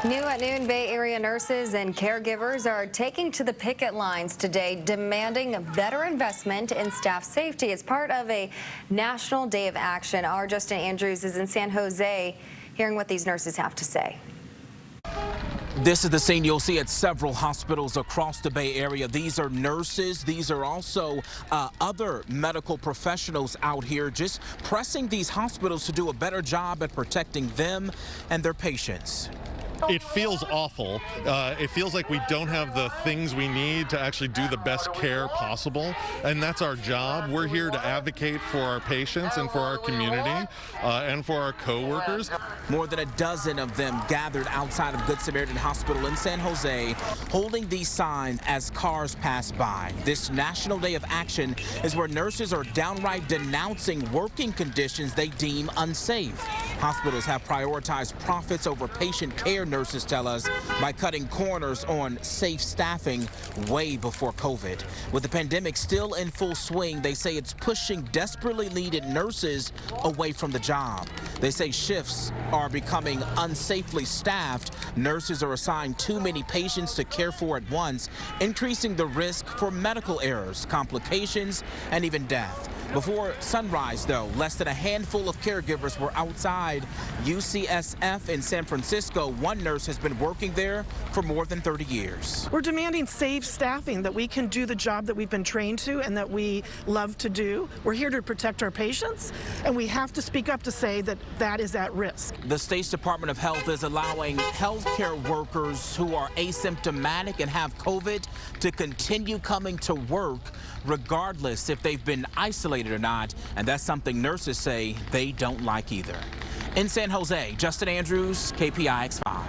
New at noon, Bay Area nurses and caregivers are taking to the picket lines today, demanding a better investment in staff safety. It's part of a national day of action. Our Justin Andrews is in San Jose, hearing what these nurses have to say. This is the scene you'll see at several hospitals across the Bay Area. These are nurses. These are also other medical professionals out here just pressing these hospitals to do a better job at protecting them and their patients. It feels awful. It feels like we don't have the things we need to actually do the best care possible, and that's our job. We're here to advocate for our patients and for our community and for our co-workers. More than a dozen of them gathered outside of Good Samaritan Hospital in San Jose, holding these signs as cars pass by. This National Day of Action is where nurses are downright denouncing working conditions they deem unsafe. Hospitals have prioritized profits over patient care, nurses tell us, by cutting corners on safe staffing way before COVID. With the pandemic still in full swing, they say it's pushing desperately needed nurses away from the job. They say shifts are becoming unsafely staffed. Nurses are assigned too many patients to care for at once, increasing the risk for medical errors, complications, and even death. Before sunrise, though, less than a handful of caregivers were outside UCSF in San Francisco. One nurse has been working there for more than 30 years. We're demanding safe staffing, that we can do the job that we've been trained to and that we love to do. We're here to protect our patients, and we have to speak up to say that that is at risk. The state's Department of Health is allowing healthcare workers who are asymptomatic and have COVID to continue coming to work regardless if they've been isolated or not, and that's something nurses say they don't like either. In San Jose, Justin Andrews, KPIX 5.